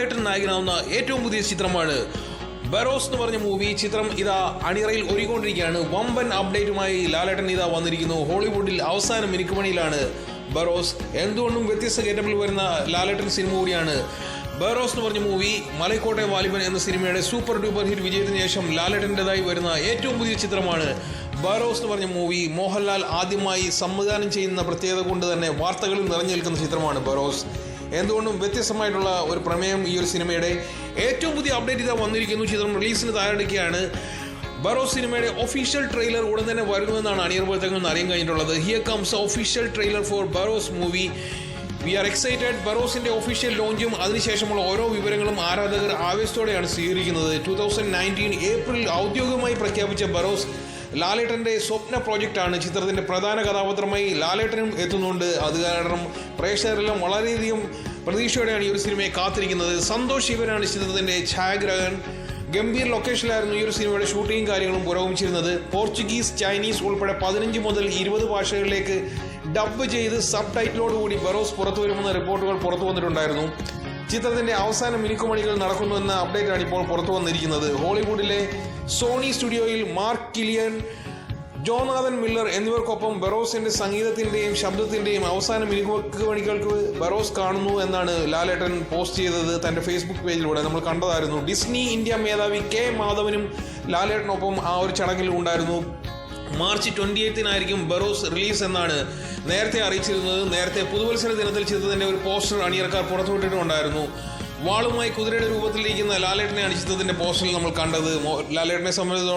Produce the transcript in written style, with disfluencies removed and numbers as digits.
ലാലേട്ടൻ നായകനാവുന്ന ഏറ്റവും പുതിയ ചിത്രമാണ് ബറോസ് എന്ന് പറഞ്ഞ മൂവി. ചിത്രം ഇതാ അണിയറയിൽ ഒരുങ്ങിക്കൊണ്ടിരിക്കുകയാണ്. വമ്പൻ അപ്ഡേറ്റുമായി ലാലേട്ടൻ ഇതാ വന്നിരിക്കുന്നു. ഹോളിവുഡിൽ അവസാന മിനുക്കുമണിയിലാണ് ബറോസ്. എന്തുകൊണ്ടും വ്യത്യസ്ത ഗെറ്റപ്പിൽ വരുന്ന ലാലേട്ടൻ സിനിമ കൂടിയാണ് ബറോസ് എന്ന് പറഞ്ഞ മൂവി. മലൈക്കോട്ടെ വാലിബൻ എന്ന സിനിമയുടെ സൂപ്പർ ഡൂപ്പർ ഹിറ്റ് വിജയത്തിന് ശേഷം ലാലേട്ടൻ്റെതായി വരുന്ന ഏറ്റവും പുതിയ ചിത്രമാണ് ബറോസ് എന്ന് പറഞ്ഞ മൂവി. മോഹൻലാൽ ആദ്യമായി സംവിധാനം ചെയ്യുന്ന പ്രത്യേകത കൊണ്ട് തന്നെ വാർത്തകളിൽ നിറഞ്ഞു നിൽക്കുന്ന ചിത്രമാണ് ബറോസ്. എന്തുകൊണ്ടും വ്യത്യസ്തമായിട്ടുള്ള ഒരു പ്രമേയം ഈ ഒരു സിനിമയുടെ. ഏറ്റവും പുതിയ അപ്ഡേറ്റ് ഇതാ വന്നിരിക്കുന്നു. ചിത്രം റിലീസിന് തയ്യാറെടുക്കുകയാണ്. ബറോസ് സിനിമയുടെ ഒഫീഷ്യൽ ട്രെയിലർ ഉടൻ തന്നെ വരുന്നുവെന്നാണ് അണിയർ പ്രവർത്തകർ അറിയാൻ കഴിഞ്ഞിട്ടുള്ളത്. Here comes official trailer for Barroz movie. We are excited. ബറോസിന്റെ ഒഫീഷ്യൽ ലോഞ്ചും അതിനുശേഷമുള്ള ഓരോ വിവരങ്ങളും ആരാധകർ ആവേശത്തോടെയാണ് സ്വീകരിക്കുന്നത്. 2019 ഏപ്രിൽ ഔദ്യോഗികമായി പ്രഖ്യാപിച്ച ബറോസ് ലാലേട്ടൻ്റെ സ്വപ്ന പ്രോജക്റ്റാണ്. ചിത്രത്തിൻ്റെ പ്രധാന കഥാപാത്രമായി ലാലേട്ടനും എത്തുന്നുണ്ട്. അത് കാരണം പ്രേക്ഷകരെല്ലാം വളരെയധികം പ്രതീക്ഷയോടെയാണ് ഈ ഒരു സിനിമയെ കാത്തിരിക്കുന്നത്. സന്തോഷ് ശിവനാണ് ചിത്രത്തിൻ്റെ ഛായാഗ്രഹകൻ. ഗംഭീർ ലൊക്കേഷനിലായിരുന്നു ഈ ഒരു സിനിമയുടെ ഷൂട്ടിങ്ങും കാര്യങ്ങളും പുരോഗമിച്ചിരുന്നത്. പോർച്ചുഗീസ്, ചൈനീസ് ഉൾപ്പെടെ 15 മുതൽ 20 ഭാഷകളിലേക്ക് ഡബ് ചെയ്ത് സബ് ടൈറ്റിലോടുകൂടി ബറോസ് പുറത്തു വരുമെന്ന റിപ്പോർട്ടുകൾ പുറത്തു വന്നിട്ടുണ്ടായിരുന്നു. ചിത്രത്തിന്റെ അവസാന മിനുക്കുമണികൾ നടക്കുന്നുവെന്ന അപ്ഡേറ്റാണ് ഇപ്പോൾ പുറത്തു വന്നിരിക്കുന്നത്. ഹോളിവുഡിലെ സോണി സ്റ്റുഡിയോയിൽ മാർക്ക് കിലിയൻ, ജോനാഥൻ മില്ലർ എന്നിവർക്കൊപ്പം ബറോസിന്റെ സംഗീതത്തിന്റെയും ശബ്ദത്തിന്റെയും അവസാന മിനുക്കുമണികൾക്ക് ബറോസ് കാണുന്നു എന്നാണ് ലാലേട്ടൻ പോസ്റ്റ് ചെയ്തത് തന്റെ ഫേസ്ബുക്ക് പേജിലൂടെ. നമ്മൾ കണ്ടതായിരുന്നു. ഡിസ്നി ഇന്ത്യ മേധാവി കെ മാധവനും ലാലേട്ടനൊപ്പം ആ ഒരു ചടങ്ങിൽ ഉണ്ടായിരുന്നു. മാർച്ച് 28 ബറോസ് റിലീസ് എന്നാണ് നേരത്തെ അറിയിച്ചിരുന്നത്. നേരത്തെ പുതുവത്സര ദിനത്തിൽ ചിത്രത്തിന്റെ ഒരു പോസ്റ്റർ അണിയറക്കാർ പുറത്തുവിട്ടിട്ടുണ്ടായിരുന്നു. വാളുമായി കുതിരയുടെ രൂപത്തിലിരിക്കുന്ന ലാലേട്ടനെയാണ് ചിത്രത്തിന്റെ പോസ്റ്ററിൽ നമ്മൾ കണ്ടത്. ലാലേട്ടനെ സംബന്ധിച്ചിടത്തോളം